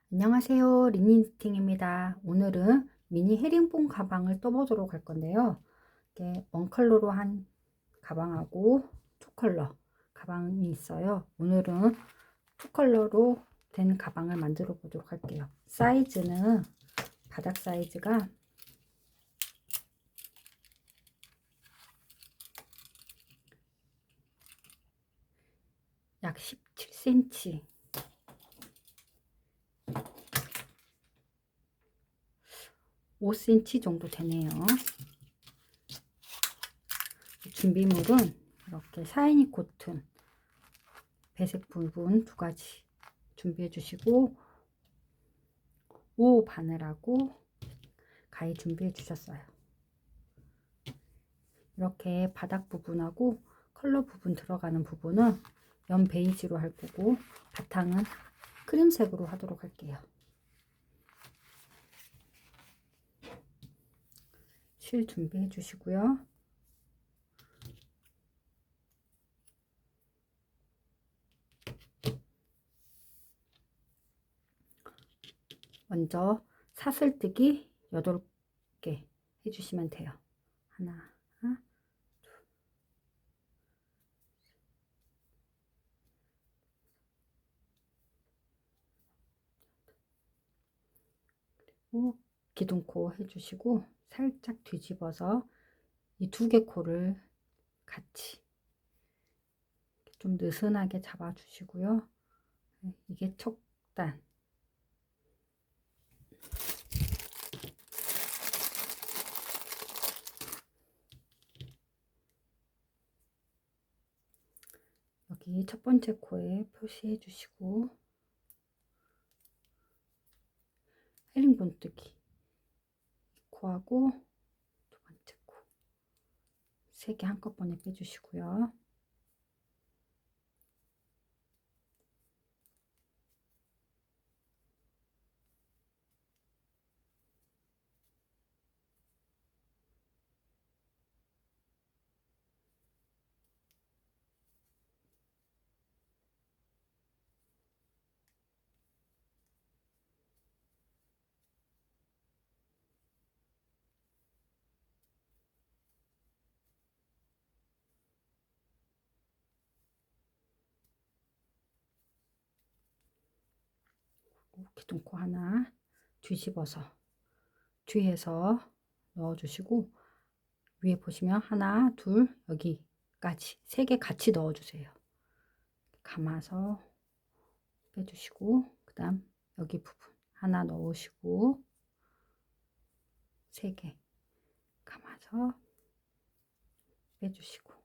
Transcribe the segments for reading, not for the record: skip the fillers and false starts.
안녕하세요. 리니니팅입니다. 오늘은 미니 헤링본 가방을 떠보도록 할 건데요. 이게 원컬러로 한 가방하고 투컬러 가방이 있어요. 오늘은 투컬러로 된 가방을 만들어 보도록 할게요. 사이즈는 바닥 사이즈가 약 17cm, 5cm 정도 되네요. 준비물은 이렇게 샤이니 코튼 배색 부분 두 가지 준비해 주시고, 오 바늘하고 가위 준비해 주셨어요. 이렇게 바닥 부분하고 컬러 부분 들어가는 부분은 연 베이지로 할 거고, 바탕은 크림색으로 하도록 할게요. 실 준비해 주시고요. 먼저 사슬뜨기 8개 해주시면 돼요. 하나, 그리고 기둥코 해주시고, 살짝 뒤집어서 이 두 개 코를 같이 좀 느슨하게 잡아주시고요. 이게 척단, 여기 첫 번째 코에 표시해 주시고, 헤링본 뜨기 코하고 두 번째 코 3개 한꺼번에 빼주시고요. 기둥코 하나 뒤집어서 뒤에서 넣어주시고, 위에 보시면 하나, 둘, 여기까지 3개 같이 넣어주세요. 감아서 빼주시고, 그 다음 여기 부분 하나 넣으시고 3개 감아서 빼주시고,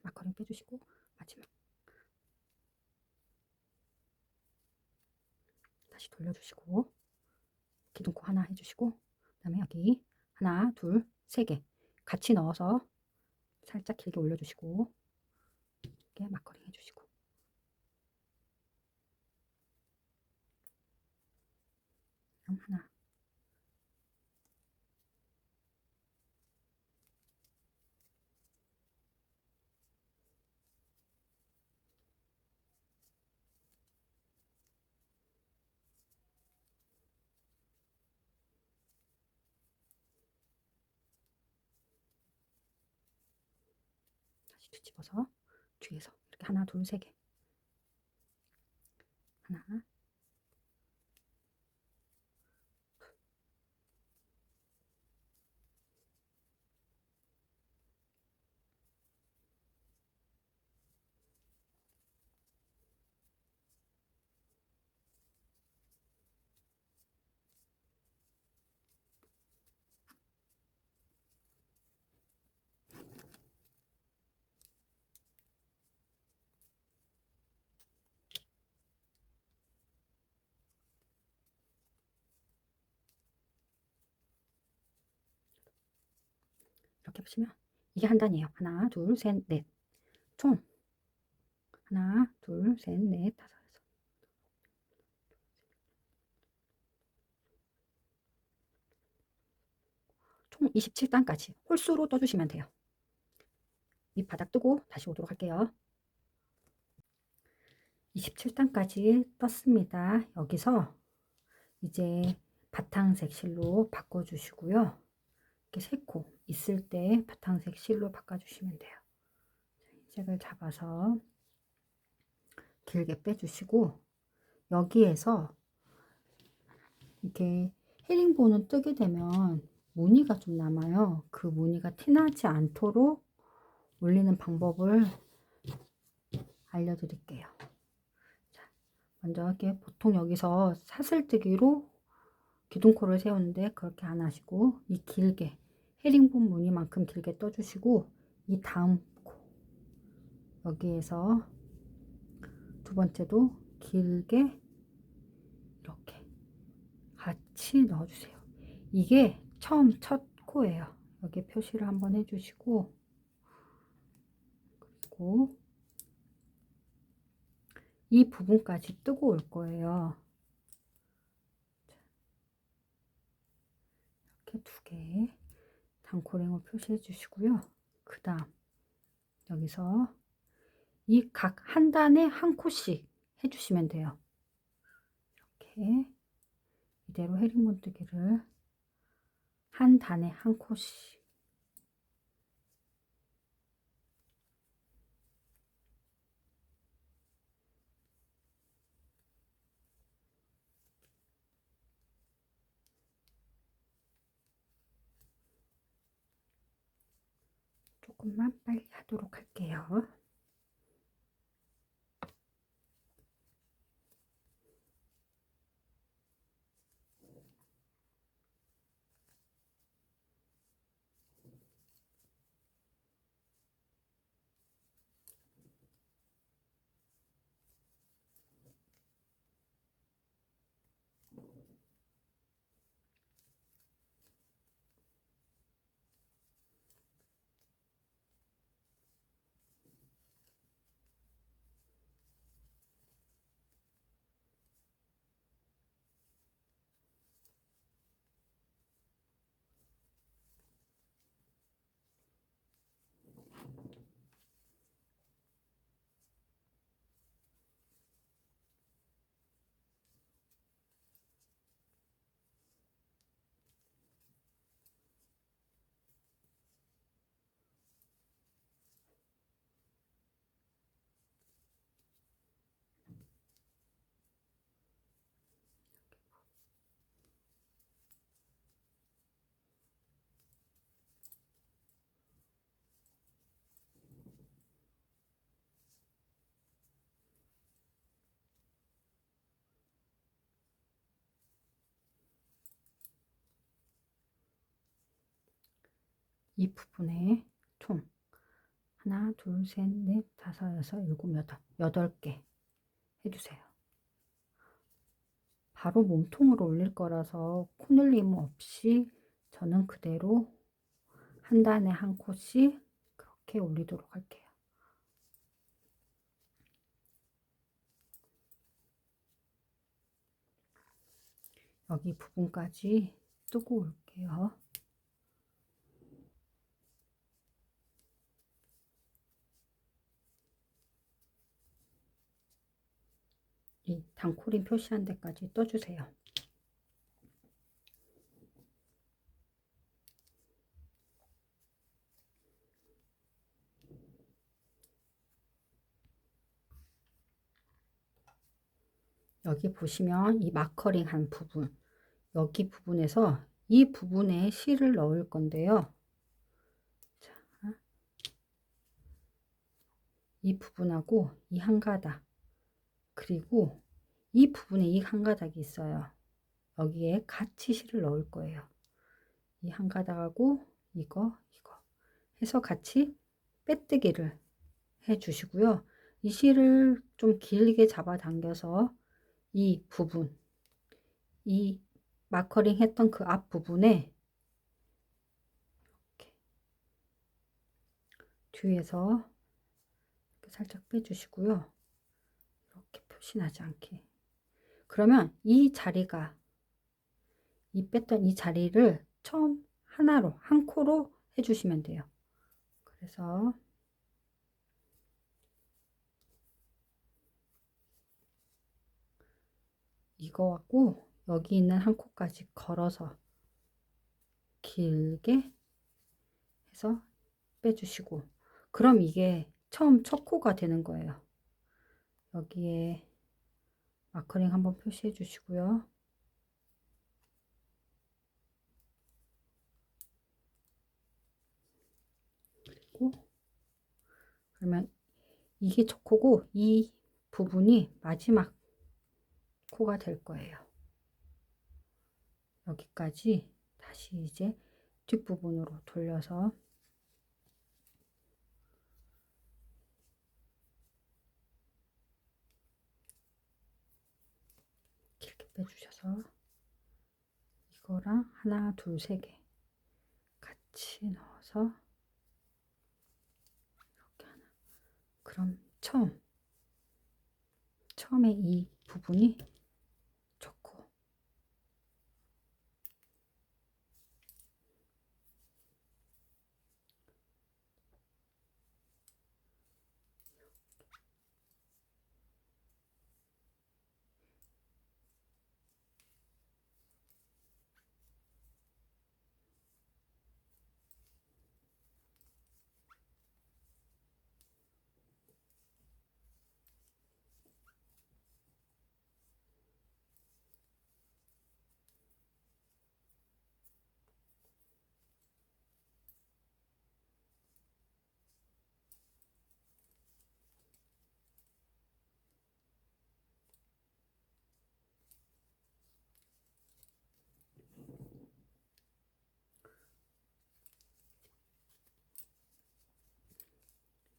마커링 빼주시고, 마지막 다시 돌려주시고, 기둥코 하나 해주시고, 그 다음에 여기 하나, 둘, 3개 같이 넣어서 살짝 길게 올려주시고, 이렇게 마커링 해주시고, 그럼 하나, 다시 뒤집어서 뒤에서 이렇게 하나, 둘, 3개 하나, 이렇게 보시면 이게 한 단이에요. 하나, 둘, 셋, 넷. 총 하나, 둘, 셋, 넷, 다섯, 여섯. 총 27단까지 홀수로 떠주시면 돼요. 밑바닥 뜨고 다시 오도록 할게요. 27단까지 떴습니다. 여기서 이제 바탕색 실로 바꿔주시고요. 이렇게 3코 있을 때 바탕색 실로 바꿔주시면 돼요. 색을 잡아서 길게 빼주시고 여기에서 이렇게 헤링본은 뜨게 되면 무늬가 좀 남아요. 그 무늬가 티나지 않도록 올리는 방법을 알려드릴게요. 자, 먼저 이렇게 보통 여기서 사슬뜨기로 기둥코를 세우는데 그렇게 안 하시고 이 길게 헤링본 무늬만큼 길게 떠주시고 이 다음 코 여기에서 두 번째도 길게 이렇게 같이 넣어주세요. 이게 처음 첫 코예요. 여기 표시를 한번 해주시고 그리고 이 부분까지 뜨고 올 거예요. 이렇게 2개 단코링을 표시해 주시고요. 그 다음 여기서 이 각 한 단에 한 코씩 해주시면 돼요. 이렇게 이대로 헤링본뜨기를 한 단에 한 코씩 조금만 빨리 하도록 할게요. 이 부분에 총 하나, 둘, 셋, 넷, 다섯, 여섯, 일곱, 여덟 개 해주세요. 바로 몸통으로 올릴 거라서 코늘림 없이 저는 그대로 한 단에 한 코씩 그렇게 올리도록 할게요. 여기 부분까지 뜨고 올게요. 이 단코린 표시한 데까지 떠주세요. 여기 보시면 이 마커링 한 부분, 여기 부분에서 이 부분에 실을 넣을 건데요. 자, 이 부분하고 이 한 가닥, 그리고 이 부분에 이 한 가닥이 있어요. 여기에 같이 실을 넣을 거예요. 이 한 가닥하고 이거 해서 같이 빼뜨기를 해 주시고요. 이 실을 좀 길게 잡아당겨서 이 부분, 이 마커링 했던 그 앞 부분에 이렇게 뒤에서 살짝 빼주시고요. 이렇게 표시나지 않게. 그러면 이 자리가, 이 뺐던 이 자리를 처음 하나로, 한 코로 해주시면 돼요. 그래서 이거 갖고 여기 있는 한 코까지 걸어서 길게 해서 빼주시고, 그럼 이게 처음 첫 코가 되는 거예요. 여기에 마커링 한번 표시해 주시고요. 그리고 그러면 이게 첫 코고 이 부분이 마지막 코가 될 거예요. 여기까지 다시 이제 뒷부분으로 돌려서 길게 빼주셔서 이거랑 하나, 둘, 세 개 같이 넣어서 이렇게 하나. 그럼 처음에 이 부분이 좋고,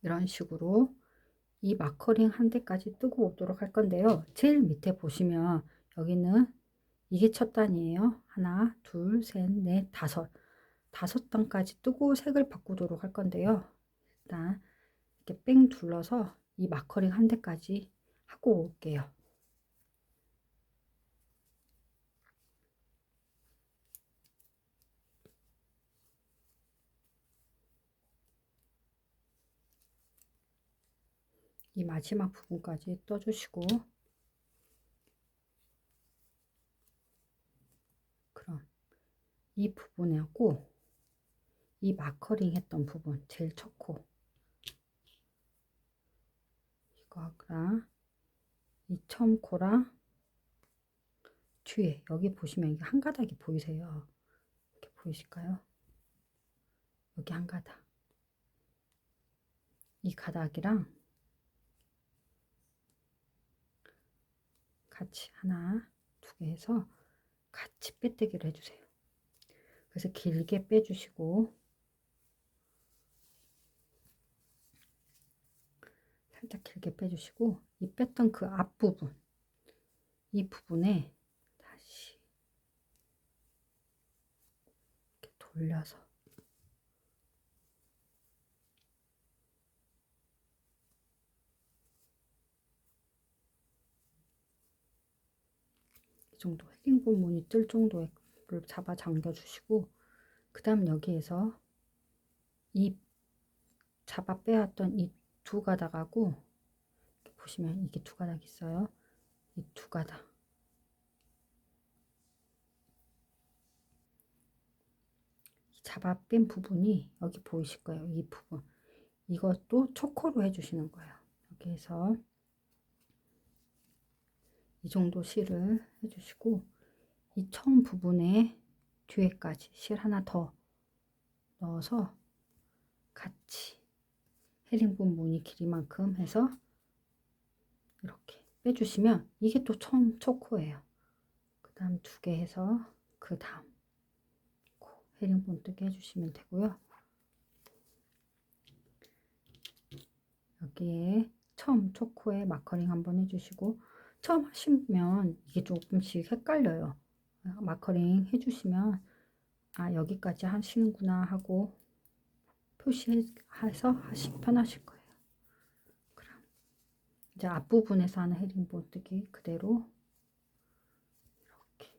이런 식으로 이 마커링 한 대까지 뜨고 오도록 할 건데요. 제일 밑에 보시면 여기는 이게 첫 단이에요. 하나, 둘, 셋, 넷, 다섯 단까지 뜨고 색을 바꾸도록 할 건데요. 일단 이렇게 뺑 둘러서 이 마커링 한 대까지 하고 올게요. 이 마지막 부분까지 떠주시고, 그럼 이 부분하고 이 마커링 했던 부분, 제일 첫 코, 이거랑 이 처음 코랑 뒤에 여기 보시면 이게 한 가닥이 보이세요? 이렇게 보이실까요? 여기 한 가닥. 이 가닥이랑 같이 하나, 두 개 해서 같이 빼뜨기를 해주세요. 그래서 길게 빼주시고, 살짝 길게 빼주시고, 이 뺐던 그 앞부분, 이 부분에 다시 이렇게 돌려서 이 정도 헤딩 부분이 뜰 정도를 잡아 당겨 주시고, 그 다음 여기에서 이 잡아 빼왔던 이 두 가닥하고, 보시면 이게 두 가닥 있어요. 이 두 가닥, 잡아 뺀 부분이 여기 보이실 거예요. 이 부분, 이것도 초코로 해주시는 거예요. 여기에서 이 정도 실을 해주시고, 이 처음 부분에 뒤에까지 실 하나 더 넣어서 같이 헤링본 무늬 길이만큼 해서 이렇게 빼주시면 이게 또 처음 첫 코예요. 그 다음 두 개 해서 그 다음 코 헤링본 뜨게 해주시면 되고요. 여기에 처음 첫 코에 마커링 한번 해주시고, 처음 하시면 이게 조금씩 헷갈려요. 마커링 해주시면 아 여기까지 하시는구나 하고 표시해서 편하실 거예요. 그럼 이제 앞부분에서 하는 헤링보드기 그대로 이렇게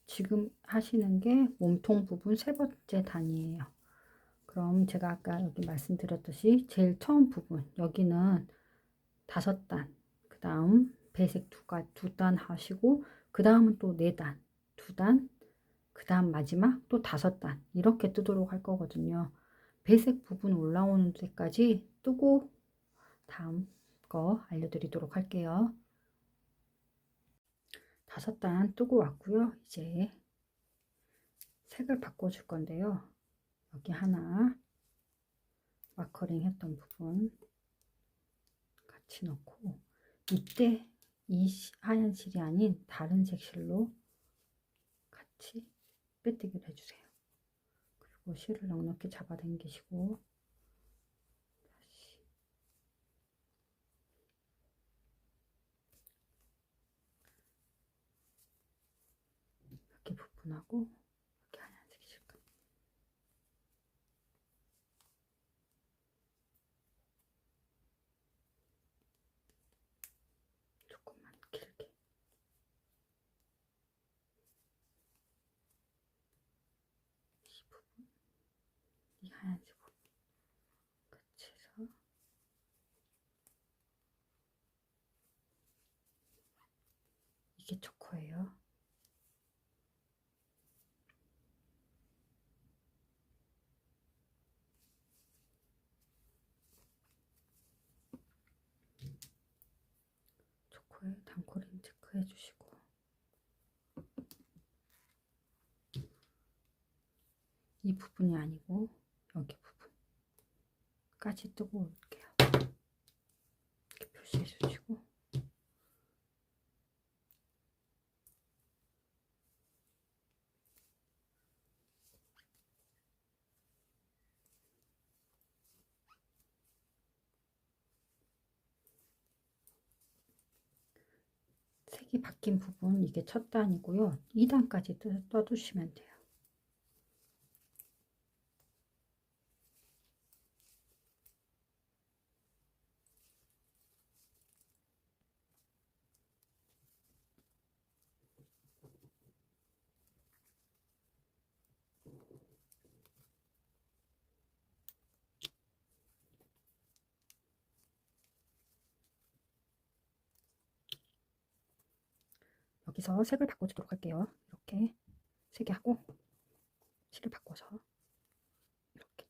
지금 하시는 게 몸통 부분 세 번째 단이에요. 그럼 제가 아까 여기 말씀드렸듯이 제일 처음 부분 여기는 5단, 그 다음 배색 두 단 하시고 그 다음은 또 4단, 2단, 그 다음 마지막 또 5단 이렇게 뜨도록 할 거거든요. 배색 부분 올라오는 데까지 뜨고 다음 거 알려드리도록 할게요. 5단 뜨고 왔고요. 이제 색을 바꿔줄 건데요. 여기 하나 마커링 했던 부분 같이 넣고 이때 이 하얀 실이 아닌 다른 색 실로 같이 빼뜨기를 해주세요. 그리고 실을 넉넉히 잡아당기시고 다시 이렇게 부분하고 이렇게 하얀색 실감 조금만 길게 이 부분, 이 하얀색 부분 같이 해서 이게 초코예요. 초코에 단코림 체크해 주시고 이 부분이 아니고 여기 부분까지 뜨고 올게요. 이렇게 표시해 주시고 색이 바뀐 부분 이게 첫 단이고요. 2단까지 떠주시면 돼요. 여기서 색을 바꿔주도록 할게요. 이렇게 3개 하고 실을 바꿔서 이렇게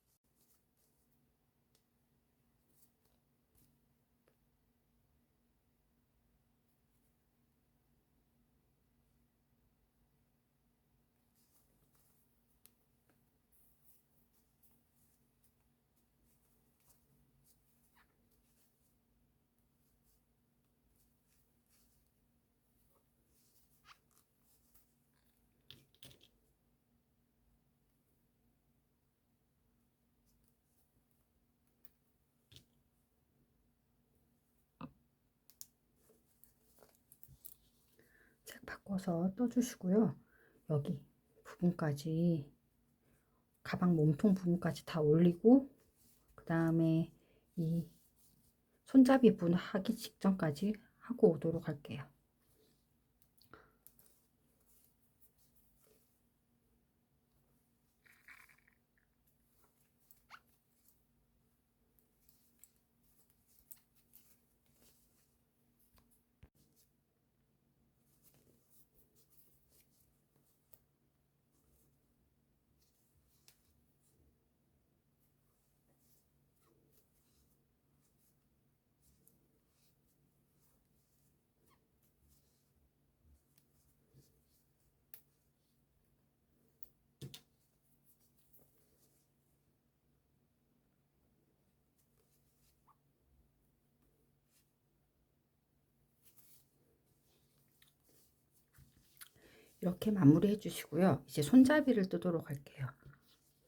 색 바꿔서 떠주시고요. 여기 부분까지 가방 몸통 부분까지 다 올리고 그 다음에 이 손잡이 분 하기 직전까지 하고 오도록 할게요. 이렇게 마무리 해주시고요. 이제 손잡이를 뜨도록 할게요.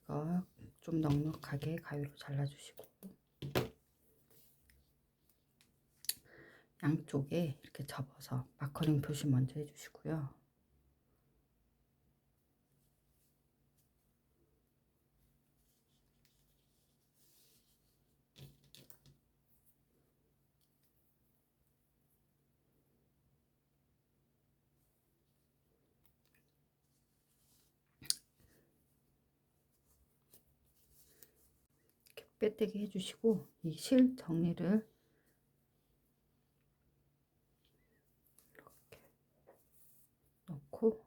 이거 좀 넉넉하게 가위로 잘라주시고 양쪽에 이렇게 접어서 마커링 표시 먼저 해주시고요. 빼떼기 해주시고 이 실 정리를 이렇게 넣고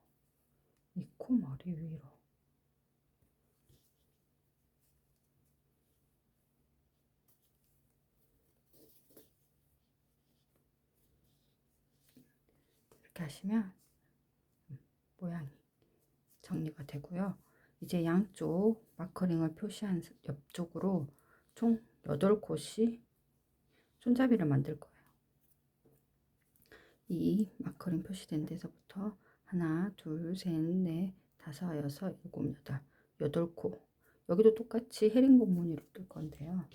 이 코 머리 위로 이렇게 하시면 모양이 정리가 되고요. 이제 양쪽 마커링을 표시한 옆쪽으로 총 8곳이 손잡이를 만들 거예요. 이 마커링 표시된 데서부터 하나, 둘, 셋, 넷, 다섯, 여섯, 일곱, 여덟, 8코. 여기도 똑같이 헤링본 무늬로 뜰 건데요.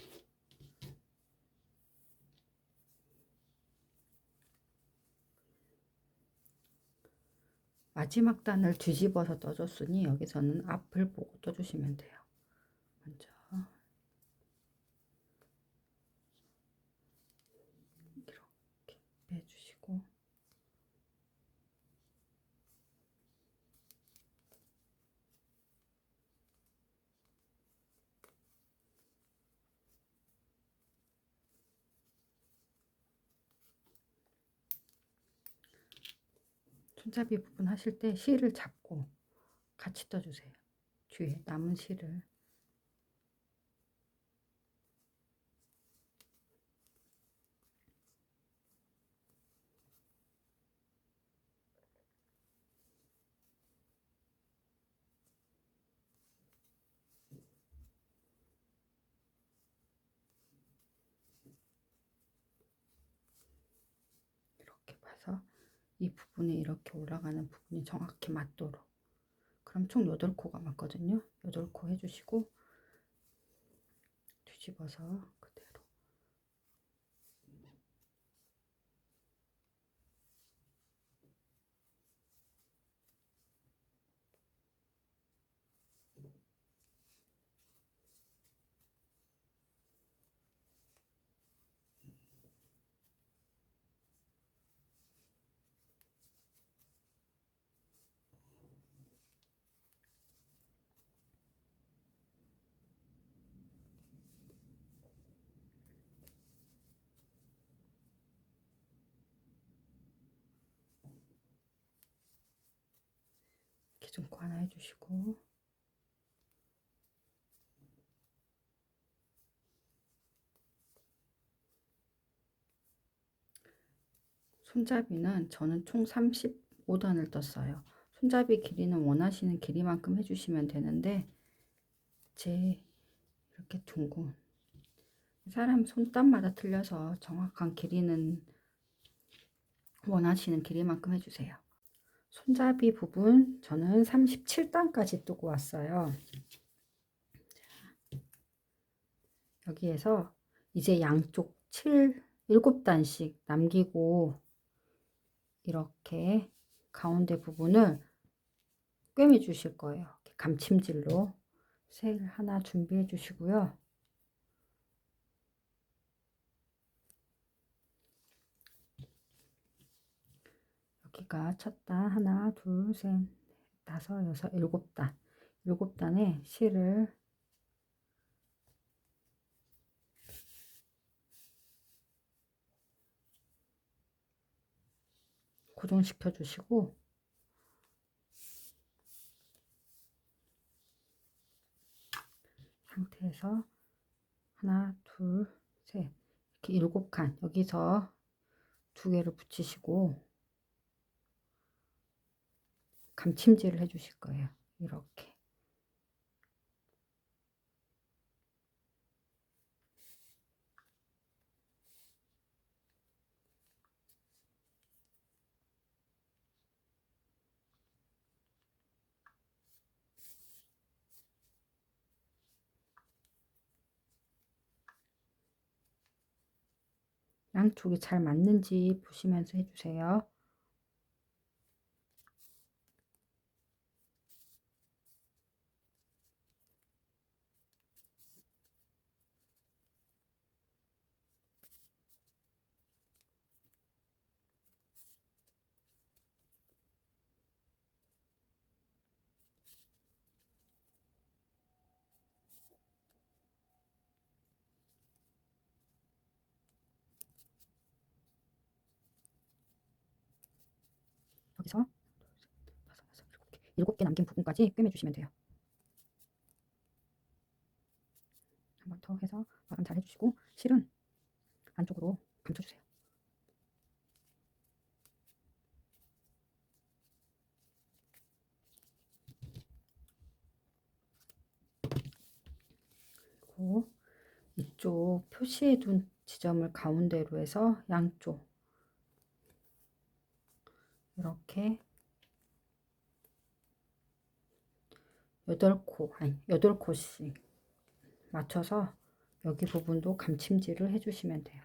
마지막 단을 뒤집어서 떠줬으니 여기서는 앞을 보고 떠주시면 돼요. 먼저 이렇게 빼주시고 손잡이 부분 하실 때 실을 잡고 같이 떠주세요. 뒤에 남은 실을 이렇게 봐서 이 부분이 이렇게 올라가는 부분이 정확히 맞도록. 그럼 총 8코가 맞거든요. 8코 해주시고 뒤집어서 그대로 기준코 하나 해주시고 손잡이는 저는 총 35단을 떴어요. 손잡이 길이는 원하시는 길이만큼 해주시면 되는데 제 이렇게 둥근 사람 손땀마다 틀려서 정확한 길이는 원하시는 길이만큼 해주세요. 손잡이 부분 저는 37단까지 뜨고 왔어요. 여기에서 이제 양쪽 7단씩 남기고 이렇게 가운데 부분을 꿰매 주실 거예요. 감침질로 셀 하나 준비해 주시고요. 여기가 첫 단 하나, 둘, 셋, 넷, 다섯, 여섯, 7단. 7단에 실을 고정시켜 주시고 상태에서 하나, 둘, 셋 이렇게 7칸 여기서 2개를 붙이시고 감침질을 해 주실 거예요. 이렇게 양쪽이 잘 맞는지 보시면서 해주세요. 여기서 7개 남긴 부분까지 꿰매주시면 돼요. 한 번 더 해서 마감 잘 해주시고 실은 안쪽으로 감춰주세요. 그리고 이쪽 표시해 둔 지점을 가운데로 해서 양쪽 이렇게 8코씩 맞춰서 여기 부분도 감침질을 해주시면 돼요.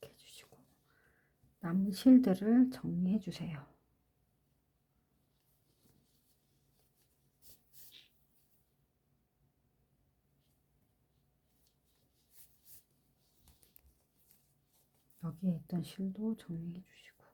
이렇게 해주시고 남은 실들을 정리해 주세요. 여기에 있던 실도 정리해 주시고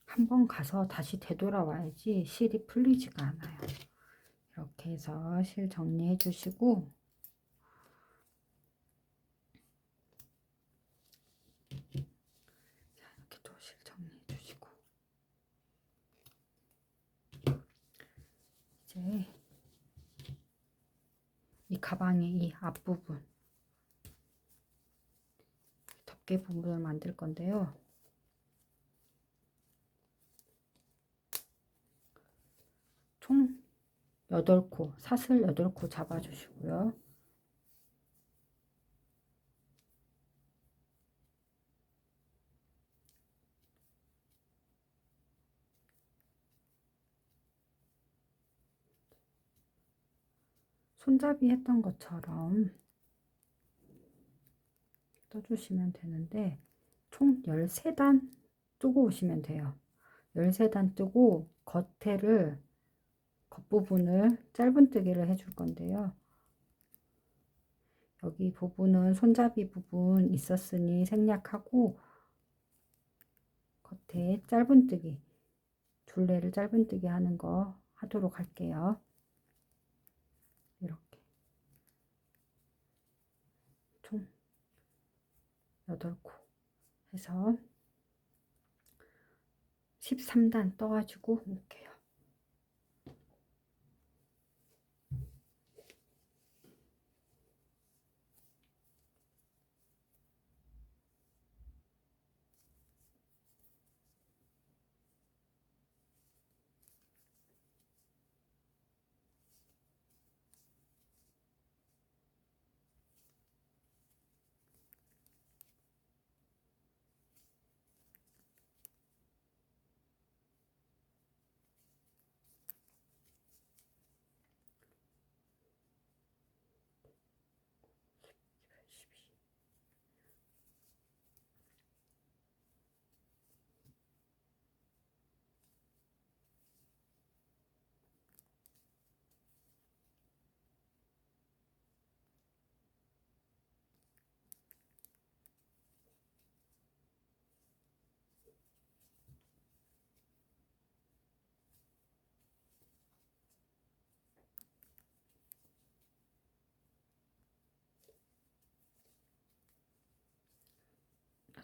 한번 가서 다시 되돌아와야지 실이 풀리지가 않아요. 이렇게 해서 실 정리해 주시고 이렇게 또 실 정리해 주시고 이제 이 가방의 이 앞부분 덮개 부분을 만들 건데요. 총 8코, 사슬 8코 잡아주시고요. 손잡이 했던 것처럼 떠주시면 되는데 총 13단 뜨고 오시면 돼요. 13단 뜨고 겉부분을 짧은뜨기를 해줄 건데요. 여기 부분은 손잡이 부분 있었으니 생략하고 겉에 짧은뜨기, 둘레를 짧은뜨기 하는 거 하도록 할게요. 이렇게 총 8코 해서 13단 떠가지고 올게요.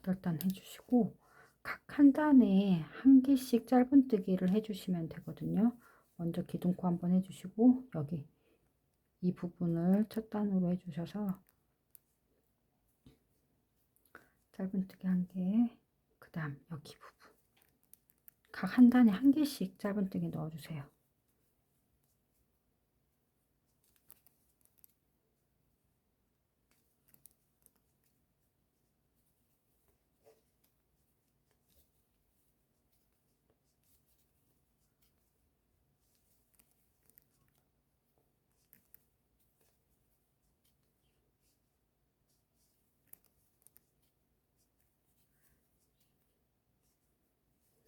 8단 해주시고 각 한 단에 한 개씩 짧은뜨기를 해주시면 되거든요. 먼저 기둥코 한번 해주시고 여기 이 부분을 첫 단으로 해주셔서 짧은뜨기 한 개, 그 다음 여기 부분 각 한 단에 한 개씩 짧은뜨기 넣어주세요.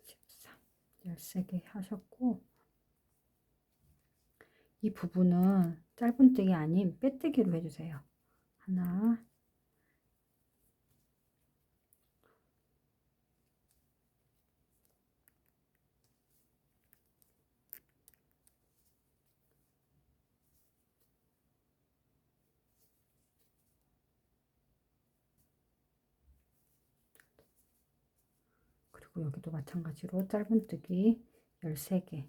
(13) 13개 하셨고 이 부분은 짧은뜨기 아닌 빼뜨기로 해주세요. 하나, 그리고 여기도 마찬가지로 짧은뜨기 13개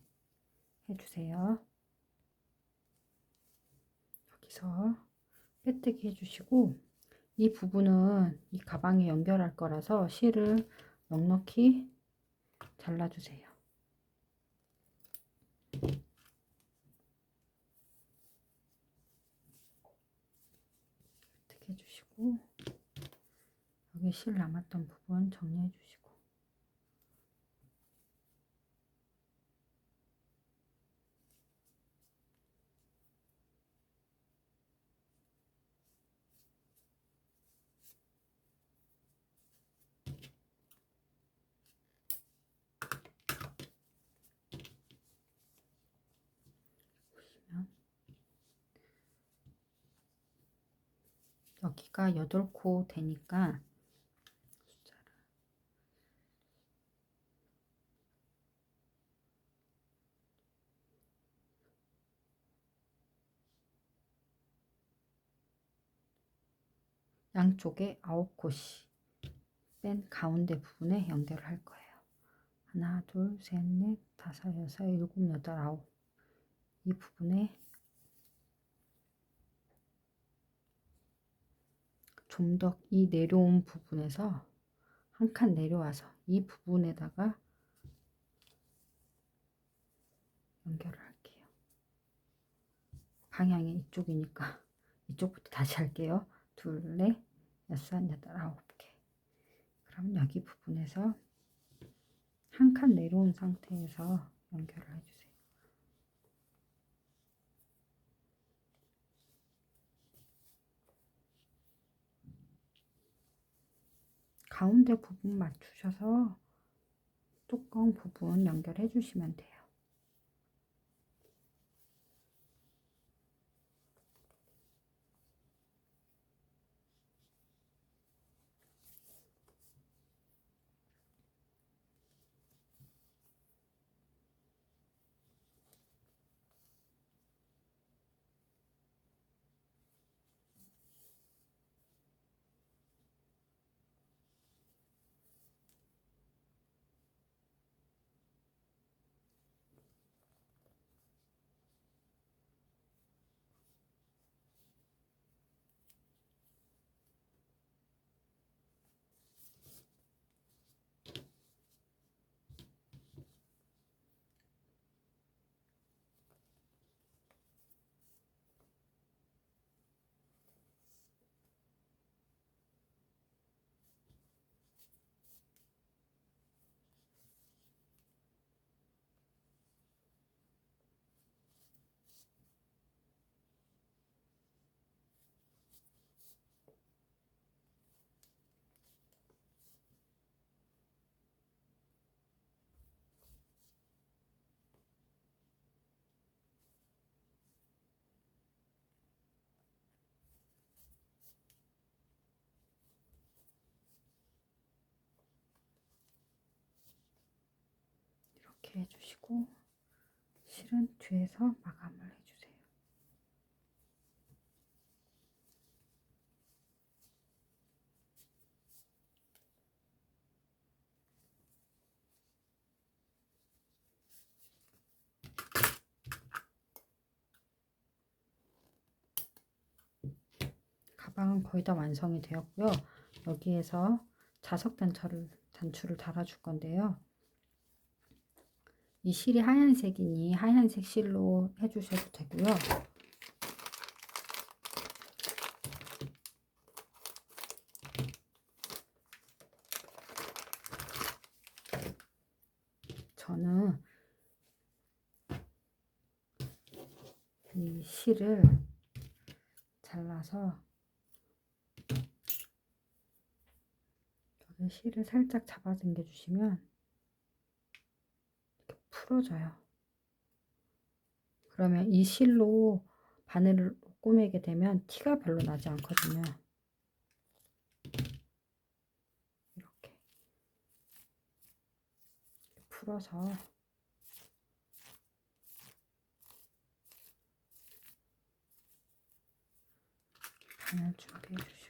해주세요. 여기서 빼뜨기 해주시고 이 부분은 이 가방에 연결할 거라서 실을 넉넉히 잘라주세요. 빼뜨기 해주시고 여기 실 남았던 부분 정리해 주시고 보시면 여기가 8코 되니까 숫자를 양쪽에 9코씩 뺀 가운데 부분에 연결을 할 거예요. 하나, 둘, 셋, 넷, 다섯, 여섯, 일곱, 여덟, 아홉. 이 부분에 좀 더 이 내려온 부분에서 한 칸 내려와서 이 부분에다가 연결을 할게요. 방향이 이쪽이니까 이쪽부터 다시 할게요. 둘, 넷, 여섯, 여덟, 아홉 개. 그럼 여기 부분에서 한 칸 내려온 상태에서 연결을 해주세요. 가운데 부분 맞추셔서 뚜껑 부분 연결해 주시면 돼요. 이렇게 해주시고 실은 뒤에서 마감을 해주세요. 가방은 거의 다 완성이 되었고요. 여기에서 자석 단추를 달아줄 건데요. 이 실이 하얀색이니 하얀색 실로 해주셔도 되고요. 저는 이 실을 잘라서 여기 실을 살짝 잡아 당겨 주시면 이렇게 풀어져요. 그러면 이 실로 바늘을 꼬매게 되면 티가 별로 나지 않거든요. 이렇게 풀어서 바늘 준비해 주시고,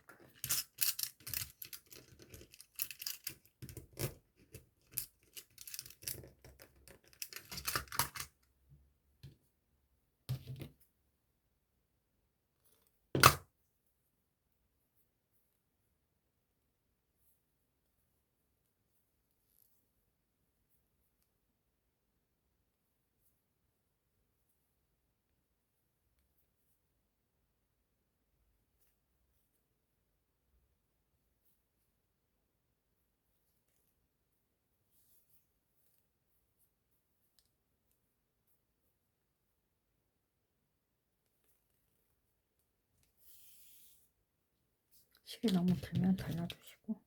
실이 너무 길면 잘라주시고,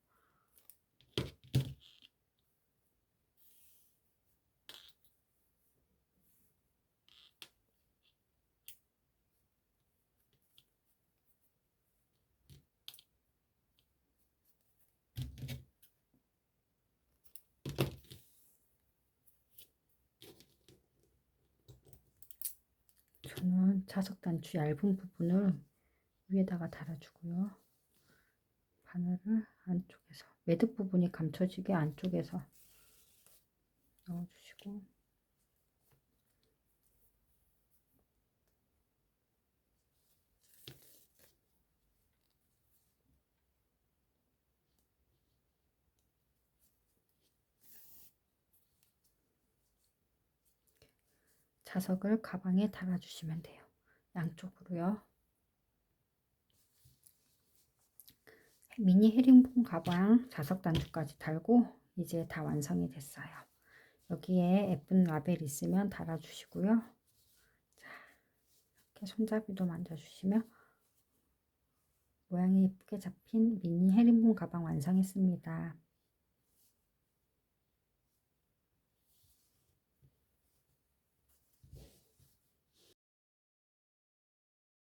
저는 자석 단추 얇은 부분을 위에다가 달아주고요. 바늘을 안쪽에서, 매듭 부분이 감춰지게 안쪽에서 넣어주시고, 자석을 가방에 달아주시면 돼요. 양쪽으로요. 미니 헤링본 가방 자석 단추까지 달고 이제 다 완성이 됐어요. 여기에 예쁜 라벨 있으면 달아주시고요. 자, 이렇게 손잡이도 만져주시면 모양이 예쁘게 잡힌 미니 헤링본 가방 완성했습니다.